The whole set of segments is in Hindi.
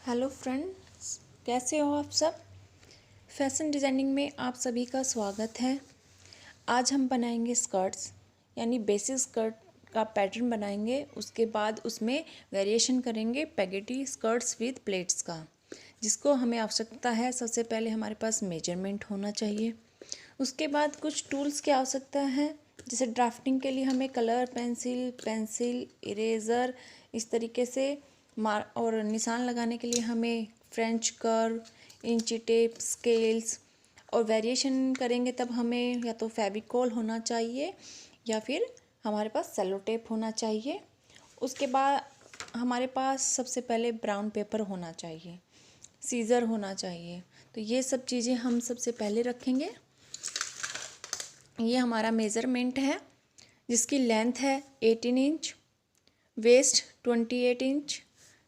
हेलो फ्रेंड्स, कैसे हो आप सब। फैशन डिज़ाइनिंग में आप सभी का स्वागत है। आज हम बनाएंगे स्कर्ट्स, यानी बेसिक स्कर्ट का पैटर्न बनाएंगे। उसके बाद उसमें वेरिएशन करेंगे पैगेटी स्कर्ट्स विद प्लेट्स का, जिसको हमें आवश्यकता है। सबसे पहले हमारे पास मेजरमेंट होना चाहिए। उसके बाद कुछ टूल्स की आवश्यकता है, जैसे ड्राफ्टिंग के लिए हमें कलर पेंसिल इरेज़र, इस तरीके से और निशान लगाने के लिए हमें फ्रेंच कर्व, इंची टेप, स्केल्स। और वेरिएशन करेंगे तब हमें या तो फेविकोल होना चाहिए या फिर हमारे पास सेलो टेप होना चाहिए। उसके बाद हमारे पास सबसे पहले ब्राउन पेपर होना चाहिए, सीज़र होना चाहिए। तो ये सब चीज़ें हम सबसे पहले रखेंगे। ये हमारा मेज़रमेंट है, जिसकी लेंथ है 18 इंच, वेस्ट 28 इंच,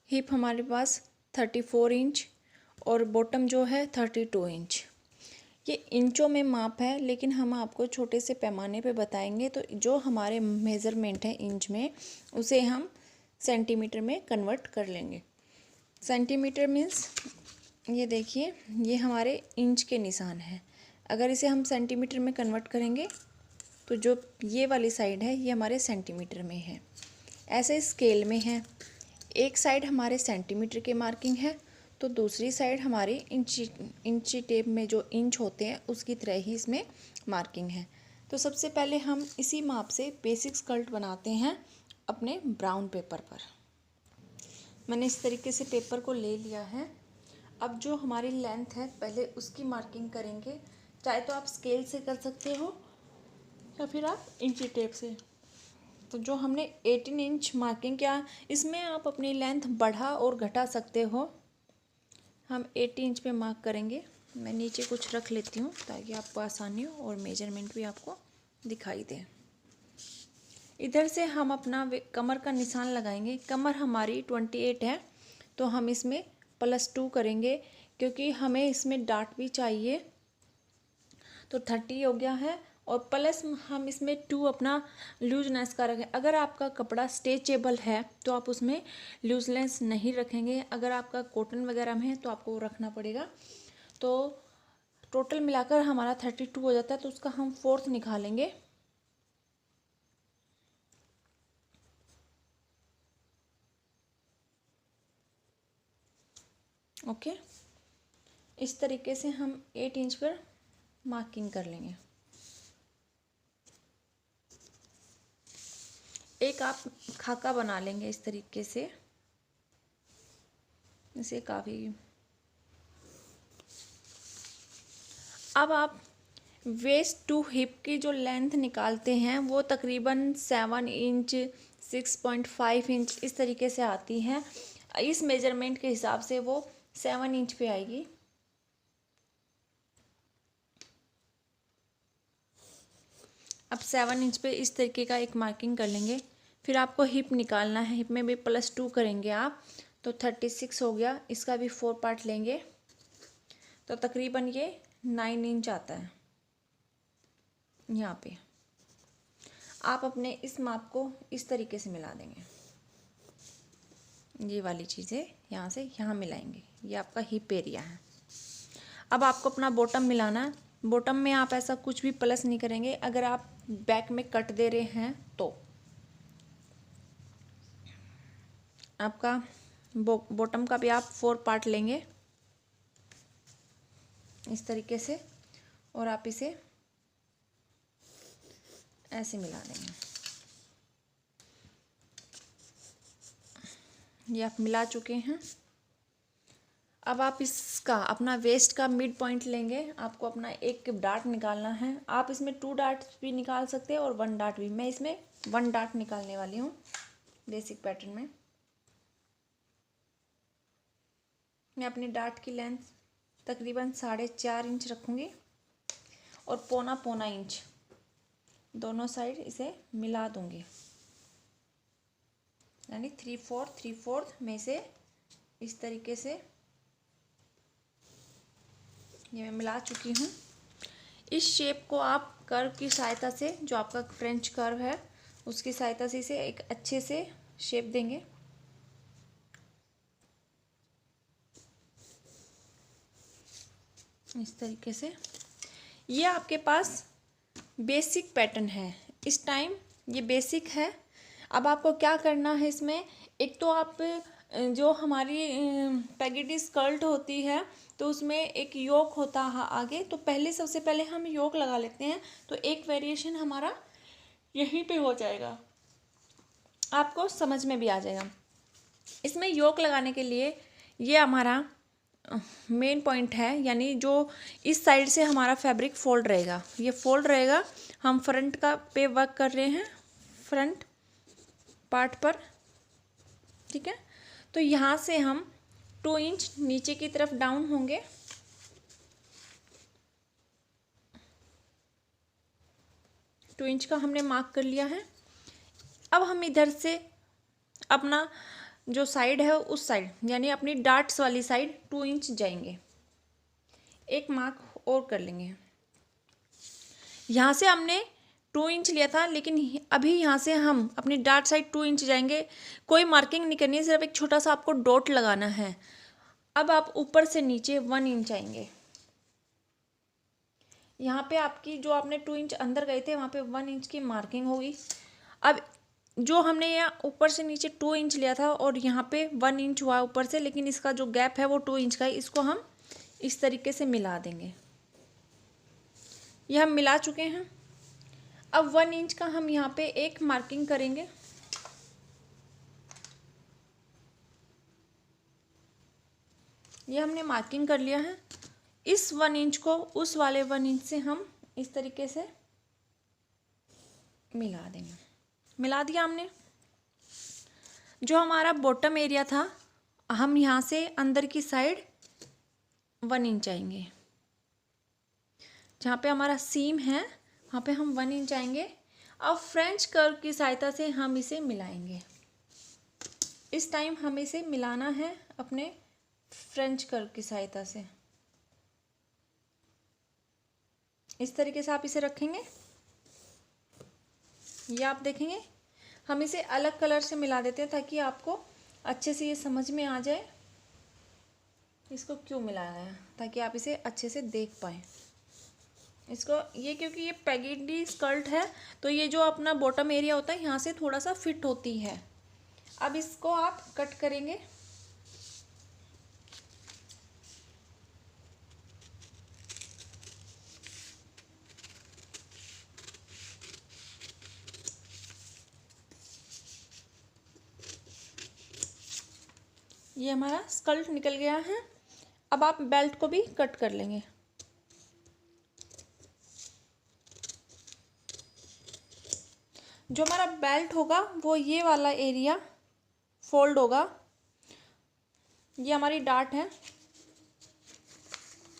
हिप हमारे पास 34 इंच और बॉटम जो है 32 इंच। ये इंचों में माप है, लेकिन हम आपको छोटे से पैमाने पे बताएंगे। तो जो हमारे मेज़रमेंट है इंच में, उसे हम सेंटीमीटर में कन्वर्ट कर लेंगे। सेंटीमीटर मीन्स ये देखिए, ये हमारे इंच के निशान हैं। अगर इसे हम सेंटीमीटर में कन्वर्ट करेंगे तो जो ये वाली साइड है ये हमारे सेंटीमीटर में है। ऐसे स्केल में है, एक साइड हमारे सेंटीमीटर के मार्किंग है तो दूसरी साइड हमारी इंची टेप में जो इंच होते हैं उसकी तरह ही इसमें मार्किंग है। तो सबसे पहले हम इसी माप से बेसिक स्कर्ट बनाते हैं अपने ब्राउन पेपर पर। मैंने इस तरीके से पेपर को ले लिया है। अब जो हमारी लेंथ है पहले उसकी मार्किंग करेंगे। चाहे तो आप स्केल से कर सकते हो या फिर आप इंची टेप से। तो जो हमने 18 इंच मार्किंग किया, इसमें आप अपनी लेंथ बढ़ा और घटा सकते हो। हम 80 इंच पे मार्क करेंगे। मैं नीचे कुछ रख लेती हूँ ताकि आपको आसानी हो और मेजरमेंट भी आपको दिखाई दे। इधर से हम अपना कमर का निशान लगाएंगे। कमर हमारी 28 है तो हम इसमें +2 करेंगे, क्योंकि हमें इसमें डाट भी चाहिए। तो 30 हो गया है और प्लस हम इसमें 2 अपना लूजनेस का रखें। अगर आपका कपड़ा स्ट्रेचेबल है तो आप उसमें लूजनेस नहीं रखेंगे। अगर आपका कॉटन वगैरह में है तो आपको रखना पड़ेगा। तो टोटल मिलाकर हमारा 32 हो जाता है। तो उसका हम 4th निकालेंगे। ओके, इस तरीके से हम 8 इंच पर मार्किंग कर लेंगे। एक आप खाका बना लेंगे इस तरीके से, इसे काफ़ी। अब आप वेस्ट टू हिप की जो लेंथ निकालते हैं वो तकरीबन 7 इंच 6.5 इंच इस तरीके से आती है। इस मेजरमेंट के हिसाब से वो 7 इंच पे आएगी। अब 7 इंच पे इस तरीके का एक मार्किंग कर लेंगे। फिर आपको हिप निकालना है। हिप में भी +2 करेंगे आप, तो 36 हो गया। इसका भी 4 पार्ट लेंगे तो तकरीबन ये 9 इंच आता है। यहाँ पे आप अपने इस माप को इस तरीके से मिला देंगे। ये वाली चीज़ें यहाँ से यहाँ मिलाएंगे। ये आपका हिप एरिया है। अब आपको अपना बॉटम मिलाना है। बॉटम में आप ऐसा कुछ भी प्लस नहीं करेंगे। अगर आप बैक में कट दे रहे हैं तो आपका बॉटम का भी आप 4 पार्ट लेंगे इस तरीके से, और आप इसे ऐसे मिला देंगे। ये आप मिला चुके हैं। अब आप इसका अपना वेस्ट का मिड पॉइंट लेंगे। आपको अपना एक डार्ट निकालना है। आप इसमें 2 डार्ट भी निकाल सकते हैं और 1 डार्ट भी। मैं इसमें 1 डार्ट निकालने वाली हूँ बेसिक पैटर्न में। मैं अपनी डार्ट की लेंथ तकरीबन 4.5 इंच रखूँगी और पौना इंच दोनों साइड इसे मिला दूँगी, यानी 3/4 में से इस तरीके से ये मैं मिला चुकी हूँ। इस शेप को आप कर्व की सहायता से, जो आपका फ्रेंच कर्व है उसकी सहायता से इसे एक अच्छे से शेप देंगे। इस तरीके से ये आपके पास बेसिक पैटर्न है। इस टाइम ये बेसिक है। अब आपको क्या करना है इसमें, एक तो आप जो हमारी पैकेटी स्कर्ट होती है तो उसमें एक योक होता है आगे, तो पहले सबसे पहले हम योक लगा लेते हैं, तो एक वेरिएशन हमारा यहीं पे हो जाएगा, आपको समझ में भी आ जाएगा। इसमें योक लगाने के लिए ये हमारा मेन पॉइंट है, यानी जो इस साइड से हमारा फैब्रिक फोल्ड रहेगा, ये फोल्ड रहेगा। हम फ्रंट का पे वर्क कर रहे हैं, फ्रंट पार्ट पर, ठीक है। तो यहाँ से हम 2 इंच नीचे की तरफ डाउन होंगे, 2 इंच का हमने मार्क कर लिया है। अब हम इधर से अपना जो साइड है उस साइड, यानी अपनी डार्ट्स वाली साइड 2 इंच जाएंगे, एक मार्क और कर लेंगे। यहाँ से हमने 2 इंच लिया था, लेकिन अभी यहाँ से हम अपनी डार्ट साइड 2 इंच जाएंगे। कोई मार्किंग नहीं करनी है, सिर्फ एक छोटा सा आपको डॉट लगाना है। अब आप ऊपर से नीचे 1 इंच आएंगे, यहाँ पे आपकी जो आपने 2 इंच अंदर गए थे वहाँ पे 1 इंच की मार्किंग होगी। अब जो हमने यहाँ ऊपर से नीचे 2 इंच लिया था और यहाँ पे 1 इंच हुआ ऊपर से, लेकिन इसका जो गैप है वो 2 इंच का है, इसको हम इस तरीके से मिला देंगे। ये हम मिला चुके हैं। अब 1 इंच का हम यहाँ पे एक मार्किंग करेंगे, ये हमने मार्किंग कर लिया है। इस 1 इंच को उस वाले 1 इंच से हम इस तरीके से मिला देंगे। मिला दिया हमने। जो हमारा बॉटम एरिया था, हम यहाँ से अंदर की साइड 1 इंच आएंगे, जहाँ पे हमारा सीम है वहाँ पे हम 1 इंच आएंगे। अब फ्रेंच कर्व की सहायता से हम इसे मिलाएंगे। इस टाइम हमें इसे मिलाना है अपने फ्रेंच कर्व की सहायता से। इस तरीके से आप इसे रखेंगे, ये आप देखेंगे। हम इसे अलग कलर से मिला देते हैं ताकि आपको अच्छे से ये समझ में आ जाए इसको क्यों मिलाया है, ताकि आप इसे अच्छे से देख पाएँ इसको। ये क्योंकि ये पैकेटी स्कर्ट है तो ये जो अपना बॉटम एरिया होता है यहाँ से थोड़ा सा फिट होती है। अब इसको आप कट करेंगे। ये हमारा स्कर्ट निकल गया है। अब आप बेल्ट को भी कट कर लेंगे। जो हमारा बेल्ट होगा वो ये वाला एरिया फोल्ड होगा। ये हमारी डार्ट है,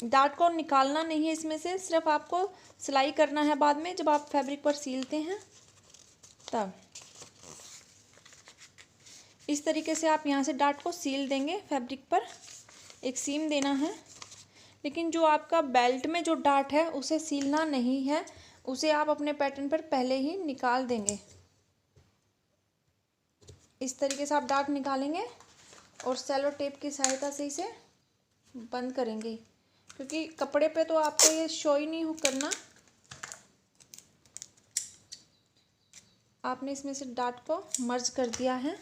डार्ट को निकालना नहीं है इसमें से, सिर्फ आपको सिलाई करना है बाद में जब आप फैब्रिक पर सीलते हैं तब। इस तरीके से आप यहाँ से डार्ट को सील देंगे फैब्रिक पर, एक सीम देना है। लेकिन जो आपका बेल्ट में जो डार्ट है उसे सीलना नहीं है, उसे आप अपने पैटर्न पर पहले ही निकाल देंगे। इस तरीके से आप डार्ट निकालेंगे और सेलो टेप की सहायता से इसे बंद करेंगे, क्योंकि कपड़े पे तो आपको ये शो ही नहीं हो करना। आपने इसमें से डार्ट को मर्ज कर दिया है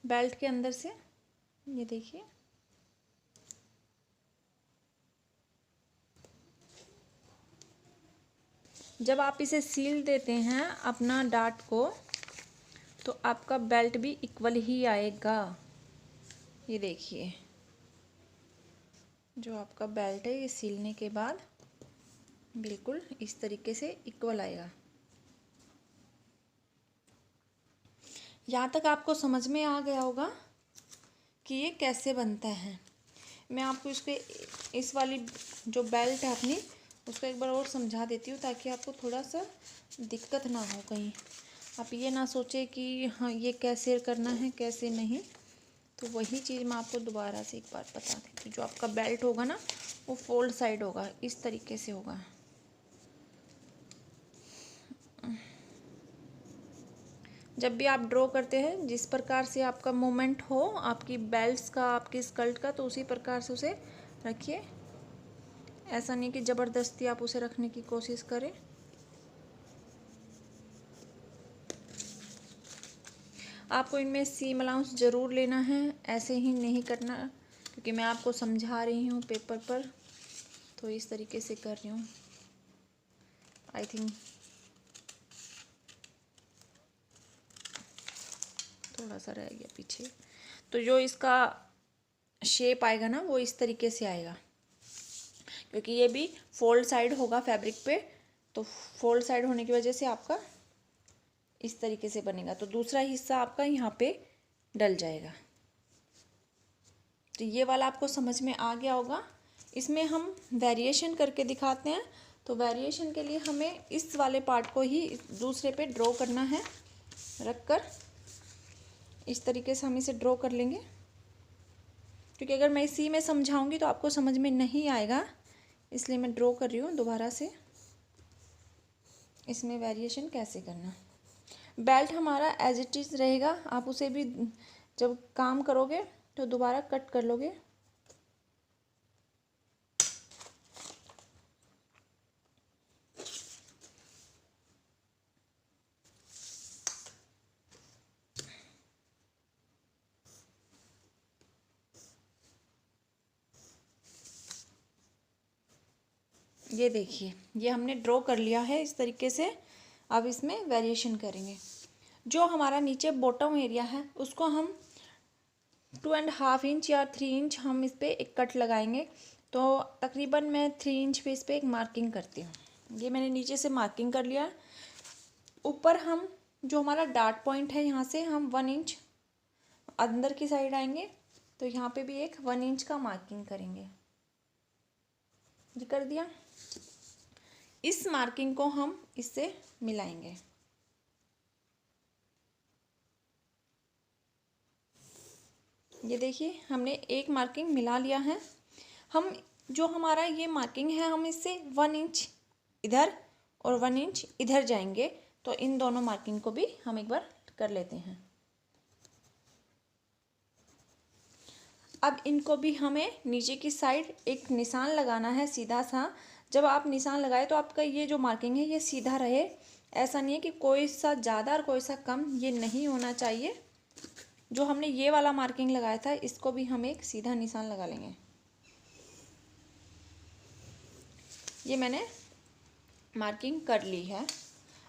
बेल्ट के अंदर से, ये देखिए। जब आप इसे सील देते हैं अपना डार्ट को तो आपका बेल्ट भी इक्वल ही आएगा। ये देखिए, जो आपका बेल्ट है ये सीलने के बाद बिल्कुल इस तरीके से इक्वल आएगा। यहाँ तक आपको समझ में आ गया होगा कि ये कैसे बनता है। मैं आपको इसके इस वाली जो बेल्ट है अपनी उसको एक बार और समझा देती हूँ ताकि आपको थोड़ा सा दिक्कत ना हो, कहीं आप ये ना सोचे कि हाँ ये कैसे करना है कैसे नहीं। तो वही चीज़ मैं आपको दोबारा से एक बार बता देती हूँ। जो आपका बेल्ट होगा ना वो फोल्ड साइड होगा, इस तरीके से होगा। जब भी आप ड्रॉ करते हैं जिस प्रकार से आपका मूवमेंट हो आपकी बेल्ट्स का, आपकी स्कर्ट का, तो उसी प्रकार से उसे रखिए। ऐसा नहीं कि ज़बरदस्ती आप उसे रखने की कोशिश करें। आपको इनमें सीम अलाउंस ज़रूर लेना है, ऐसे ही नहीं करना, क्योंकि मैं आपको समझा रही हूँ पेपर पर, तो इस तरीके से कर रही हूँ। आई थिंक थोड़ा सा रह गया पीछे। तो जो इसका शेप आएगा ना वो इस तरीके से आएगा, क्योंकि ये भी फोल्ड साइड होगा फैब्रिक पे, तो फोल्ड साइड होने की वजह से आपका इस तरीके से बनेगा। तो दूसरा हिस्सा आपका यहाँ पे डल जाएगा। तो ये वाला आपको समझ में आ गया होगा। इसमें हम वेरिएशन करके दिखाते हैं। तो वेरिएशन के लिए हमें इस वाले पार्ट को ही दूसरे पे ड्रॉ करना है, रख कर इस तरीके से हम इसे ड्रॉ कर लेंगे, क्योंकि अगर मैं इसी में समझाऊंगी तो आपको समझ में नहीं आएगा, इसलिए मैं ड्रॉ कर रही हूँ दोबारा से इसमें वेरिएशन कैसे करना। बेल्ट हमारा एज इट इज़ रहेगा, आप उसे भी जब काम करोगे तो दोबारा कट कर लोगे। ये देखिए, ये हमने ड्रॉ कर लिया है इस तरीके से। अब इसमें वेरिएशन करेंगे। जो हमारा नीचे बॉटम एरिया है उसको हम 2.5 इंच या 3 इंच हम इस पर एक कट लगाएंगे। तो तकरीबन मैं 3 इंच पे इस पर एक मार्किंग करती हूँ। ये मैंने नीचे से मार्किंग कर लिया। ऊपर हम जो हमारा डार्ट पॉइंट है यहाँ से हम 1 इंच अंदर की साइड आएंगे, तो यहाँ पे भी एक 1 इंच का मार्किंग करेंगे। ये कर दिया। इस मार्किंग को हम इससे मिलाएंगे। ये देखिए, हमने एक मार्किंग मिला लिया है। हम जो हमारा ये मार्किंग है हम इससे 1 इंच इधर और 1 इंच इधर जाएंगे। तो इन दोनों मार्किंग को भी हम एक बार कर लेते हैं। अब इनको भी हमें नीचे की साइड एक निशान लगाना है सीधा सा। जब आप निशान लगाए तो आपका ये जो मार्किंग है ये सीधा रहे। ऐसा नहीं है कि कोई सा ज़्यादा और कोई सा कम, ये नहीं होना चाहिए। जो हमने ये वाला मार्किंग लगाया था इसको भी हम एक सीधा निशान लगा लेंगे। ये मैंने मार्किंग कर ली है।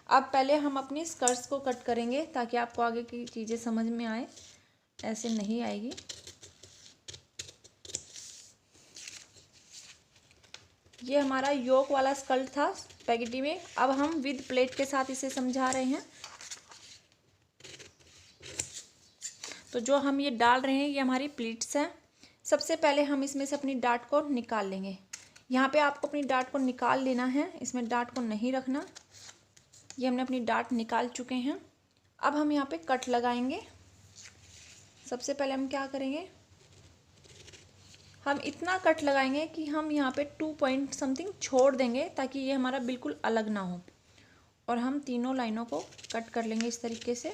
अब पहले हम अपनी स्कर्ट्स को कट करेंगे ताकि आपको आगे की चीज़ें समझ में आए, ऐसे नहीं आएगी। ये हमारा योक वाला स्कर्ट था स्पैगेटी में। अब हम विद प्लेट के साथ इसे समझा रहे हैं। तो जो हम ये डाल रहे हैं ये हमारी प्लीट्स हैं। सबसे पहले हम इसमें से अपनी डार्ट को निकाल लेंगे। यहाँ पे आपको अपनी डार्ट को निकाल लेना है, इसमें डार्ट को नहीं रखना। ये हमने अपनी डार्ट निकाल चुके हैं। अब हम यहाँ पे कट लगाएंगे। सबसे पहले हम क्या करेंगे, हम इतना कट लगाएंगे कि हम यहाँ पे 2 पॉइंट समथिंग छोड़ देंगे ताकि ये हमारा बिल्कुल अलग ना हो। और हम तीनों लाइनों को कट कर लेंगे इस तरीके से।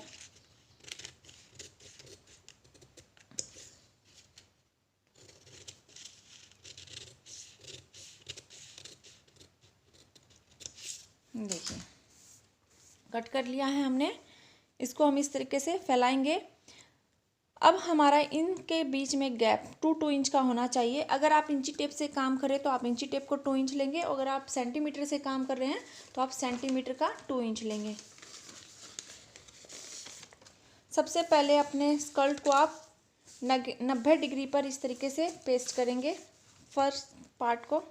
देखिए, कट कर लिया है हमने। इसको हम इस तरीके से फैलाएंगे। अब हमारा इनके बीच में गैप 2 इंच का होना चाहिए। अगर आप इंची टेप से काम करें तो आप इंची टेप को 2 इंच लेंगे, और अगर आप सेंटीमीटर से काम कर रहे हैं तो आप सेंटीमीटर का 2 इंच लेंगे। सबसे पहले अपने स्कर्ट को आप 90 डिग्री पर इस तरीके से पेस्ट करेंगे। फर्स्ट पार्ट को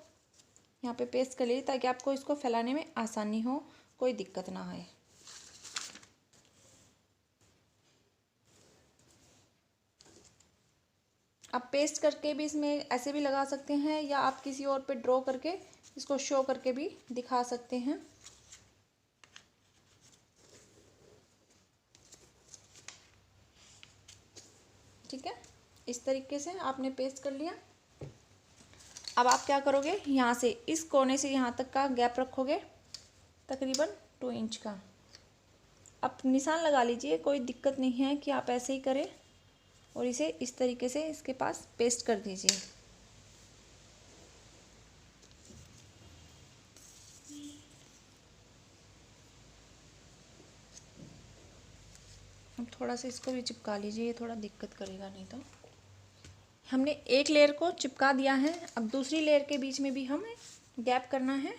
यहाँ पे पेस्ट कर लीजिए ताकि आपको इसको फैलाने में आसानी हो, कोई दिक्कत ना आए। आप पेस्ट करके भी इसमें ऐसे भी लगा सकते हैं, या आप किसी और पे ड्रॉ करके इसको शो करके भी दिखा सकते हैं। ठीक है, इस तरीके से आपने पेस्ट कर लिया। अब आप क्या करोगे, यहाँ से इस कोने से यहाँ तक का गैप रखोगे तकरीबन 2 इंच का। अब निशान लगा लीजिए, कोई दिक्कत नहीं है कि आप ऐसे ही करें, और इसे इस तरीके से इसके पास पेस्ट कर दीजिए। थोड़ा सा इसको भी चिपका लीजिए, ये थोड़ा दिक्कत करेगा नहीं तो। हमने एक लेयर को चिपका दिया है। अब दूसरी लेयर के बीच में भी हमें गैप करना है,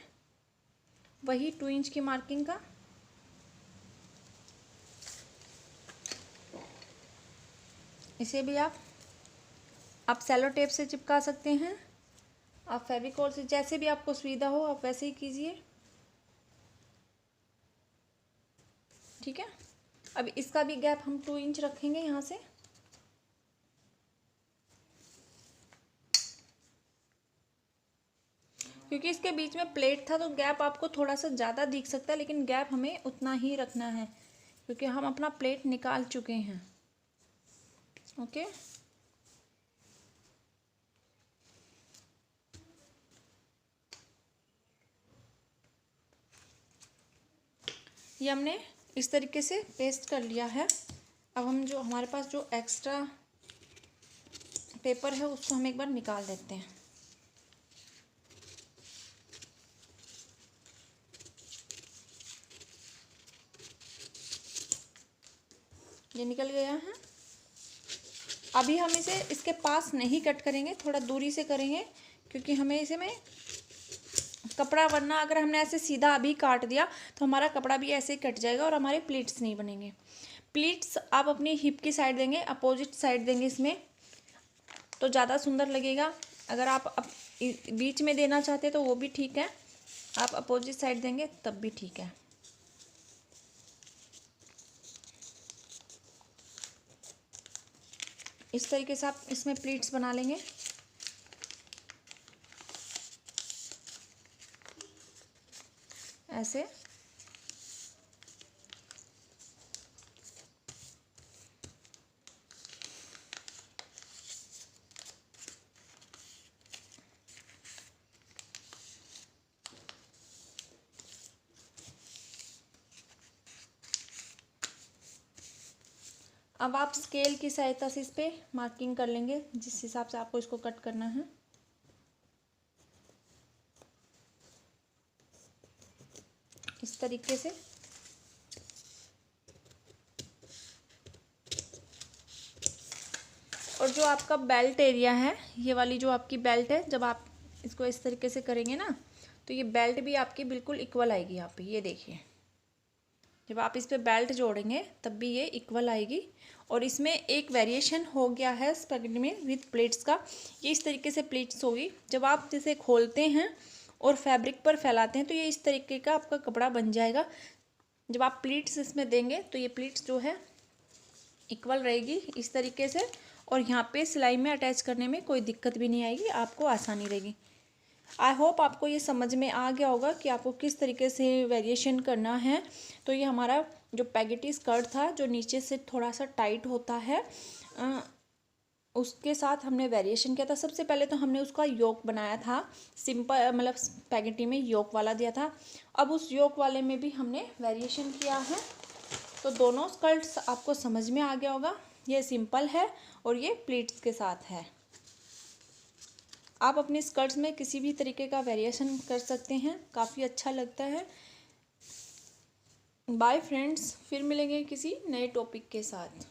वही 2 इंच की मार्किंग का। इसे भी आप सेलो टेप से चिपका सकते हैं, आप फेविकोल से, जैसे भी आपको सुविधा हो आप वैसे ही कीजिए। ठीक है। अब इसका भी गैप हम 2 इंच रखेंगे यहाँ से। क्योंकि इसके बीच में प्लेट था तो गैप आपको थोड़ा सा ज़्यादा दिख सकता है, लेकिन गैप हमें उतना ही रखना है क्योंकि हम अपना प्लेट निकाल चुके हैं। ओके। ये हमने इस तरीके से पेस्ट कर लिया है। अब हम जो हमारे पास जो एक्स्ट्रा पेपर है उसको हम एक बार निकाल देते हैं। ये निकल गया है। अभी हम इसे इसके पास नहीं कट करेंगे, थोड़ा दूरी से करेंगे क्योंकि हमें इसे में कपड़ा, वरना अगर हमने ऐसे सीधा अभी काट दिया तो हमारा कपड़ा भी ऐसे ही कट जाएगा और हमारे प्लीट्स नहीं बनेंगे। प्लीट्स आप अपनी हिप की साइड देंगे, अपोजिट साइड देंगे इसमें तो ज़्यादा सुंदर लगेगा। अगर आप बीच में देना चाहते हैं तो वो भी ठीक है, आप अपोजिट साइड देंगे तब भी ठीक है। इस तरीके से आप इसमें प्लीट्स बना लेंगे। ऐसे अब आप स्केल की सहायता से इस पे मार्किंग कर लेंगे जिस हिसाब से आपको इसको कट करना है। इस तरीके से। और जो आपका बेल्ट एरिया है, ये वाली जो आपकी बेल्ट है, जब आप इसको इस तरीके से करेंगे ना तो ये बेल्ट भी आपकी बिल्कुल इक्वल आएगी। यहाँ पे ये देखिए, जब आप इस पे बेल्ट जोड़ेंगे तब भी ये इक्वल आएगी। और इसमें एक वेरिएशन हो गया है स्पैगेटी में विद प्लेट्स का। ये इस तरीके से प्लेट्स होगी, जब आप इसे खोलते हैं और फैब्रिक पर फैलाते हैं तो ये इस तरीके का आपका कपड़ा बन जाएगा। जब आप प्लीट्स इसमें देंगे तो ये प्लीट्स जो है इक्वल रहेगी इस तरीके से, और यहाँ पे सिलाई में अटैच करने में कोई दिक्कत भी नहीं आएगी, आपको आसानी रहेगी। आई होप आपको ये समझ में आ गया होगा कि आपको किस तरीके से वेरिएशन करना है। तो ये हमारा जो पैगेटी स्कर्ट था जो नीचे से थोड़ा सा टाइट होता है, उसके साथ हमने वेरिएशन किया था। सबसे पहले तो हमने उसका योक बनाया था, सिंपल मतलब पैगेटी में योक वाला दिया था। अब उस योक वाले में भी हमने वेरिएशन किया है। तो दोनों स्कर्ट्स आपको समझ में आ गया होगा। ये सिंपल है और ये प्लीट्स के साथ है। आप अपनी स्कर्ट्स में किसी भी तरीके का वेरिएशन कर सकते हैं, काफ़ी अच्छा लगता है। बाय फ्रेंड्स, फिर मिलेंगे किसी नए टॉपिक के साथ।